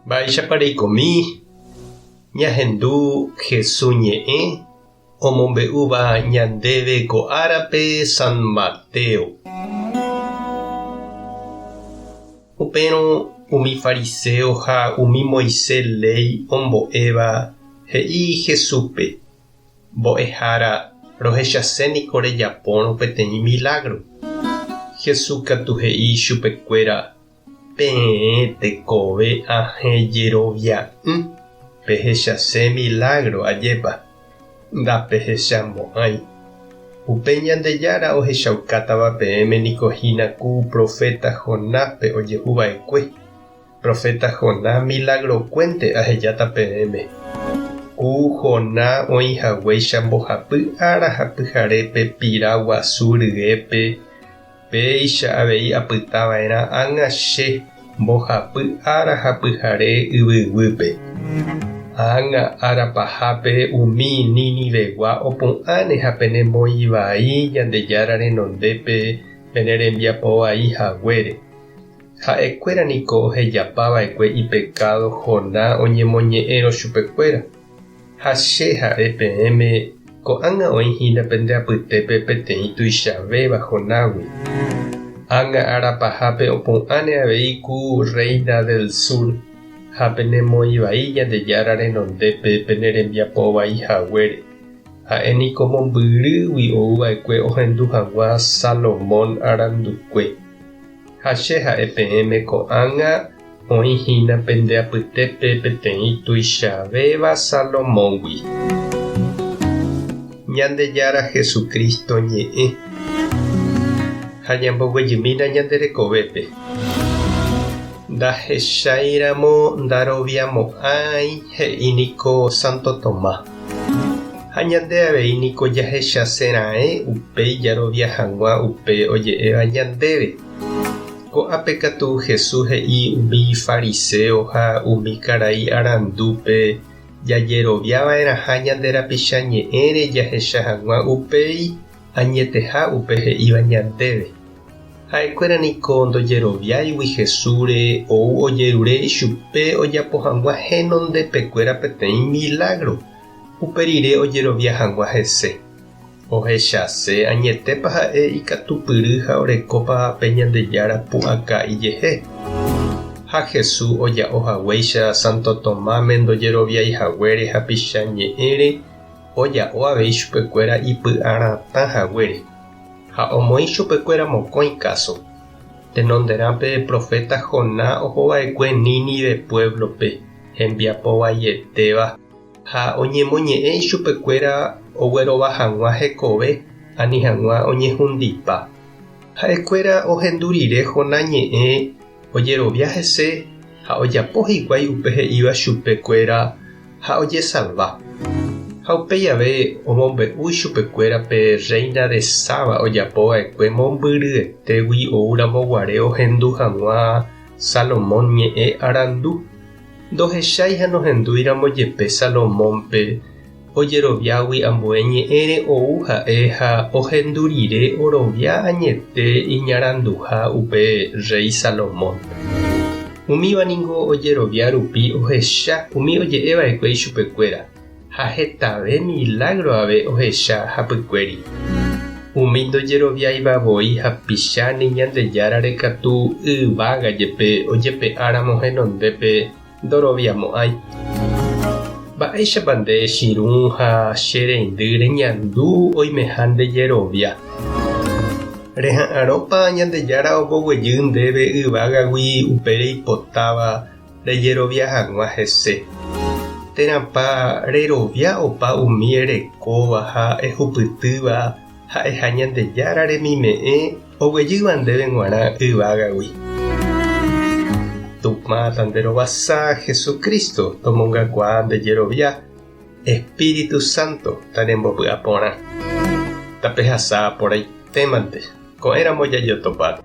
Mba'éichapareikomi ñahendu Jesús ñe'ẽ omombe'úva ñandéve ko árape San Mateo. Upérõ umi fariseo ha umi Moisés ley ombo'éva he'i Jesúspe: mbo'ehára rohechaséniko rejapórõ peteĩ milagro. Jesús katu he'i chupekuéra: peẽ tekove ahẽjerovia'ỹ pehechase milagro ajépa, ndapehechambo'ãi. Upe Ñandejára ohechaukátava peẽme niko hína ku profeta Jonáspe ojehuva'ekue. Profeta Jonás milagrokuénte ahejáta peẽme. Ku Jonás oĩhaguéicha mbohapy ára hapyhare pepira guasu ryépe péicha avei apytava'erã ág̃a mbohapy ára hapyhare yvyguýpe. Ág̃a árapahápe umi Nínivegua opu'ãne ha penemoĩ vai Ñandejára renondépe pene rembiapo vai haguére. Ha'ekuéra niko ohejapava'ekue ipecado Jonás oñemoñe'ẽrõ chupekuéra. Ha che ha'e peẽme ko'ág̃a oĩhína pende apytépe peteĩ tuichavéva Jonágui. Ág̃a árapahápe opu'ãne avei ku Reina del Sur ha penemoĩ vai Ñandejára renondépe pene rembiapo vai haguére. Ha'e niko mombyrýgui ouva'ekue ohendu hag̃ua Salomón arandukue. Ha che ha'e peẽme ko'ág̃a oĩhína pende apytépe peteĩ tuichavéva Salomóngui. Ñandejára Jesucristo ñe'ẽ ha ñamboguejymína ñanderekovépe. Ndahechaíramo ndaroviamo'ãi he'i niko Santo Tomás. Ha ñande avei niko jahechasera'ẽ upéi jarovia hag̃ua upe oje'éva ñandéve. Ko'ápe katu Jesús he'i umi fariseo ha umi karai arandúpe jajeroviava'erãha ñande rapicha ñe'ẽre jahecha hag̃ua upéi añeteha upe he'íva ñandéve. Ha'ekuéra niko ndojeroviáigui Jesúsre ou ojerure chupe ojapo hag̃ua henondepekuéra peteĩ milagro. Uperire ojerovia hag̃ua hese. Ohechase añetépa ha'e ikatupyry ha orekópa pe Ñandejára pu'akaijehe. Ha Jesús oja'ohaguéicha Santo Tomáme ndojeroviaihaguére hapicha ñe'ẽre oja'o avei chupekuéra ipy'aratã haguére. Ha omoĩ chupekuéra mokõi káso. Tenonderápe profeta Jonás ohova'ekue Nínive pueblope hembiapovaitéva ha oñemoñe'ẽ chupekuéra oguerova hag̃ua hekove ani hag̃ua oñehundipa. Ha'ekuéra ohendu rire Jonás ñe'ẽ ojerovia hese ha ojapo hikuái upe he'íva chupekuéra ha ojesalva. Ha upéi ave omombe'úi chupekuéra pe Reina de Saba ojapova'ekue mombyryetégui ouramo guare ohendu hag̃ua Salomón ñe'ẽ arandu. Ndohechái ha nohendúiramo jepe Salomónpe ojeroviágui ambue ñe'ẽre ou ha'e ha ohendu rire orovia añete iñaranduha upe Rey Salomón. Umíva ningo ojerovia rupi ohecha umi oje'eva'ekue chupekuéra ha hetave milagro ave ohecha hapykuéri. Umi ndojeroviaivavoi hapicháne Ñandejára rekatu yvága jepe ojepe'áramo henondépe ndoroviamo'ãi. Mba'éichapa nde chirũ ha che reindy reñandu oimeha ndejerovia. Reha'ãrópa Ñandejára omboguejy ndéve yvágagui upére ipotáva rejerovia hag̃ua hese. Térãpa rerovia opa umi erekóva ha ehupytýva ha'eha Ñandejára remime'ẽ oguejýva ndéve g̃uarã yvágagui. Tumátã nderovasa Jesucristo tomongakuaa ndejerovia. Espíritu Santo tarembopy'aporã. Tapehasa porãitémante ko'ẽramo jajotopáta.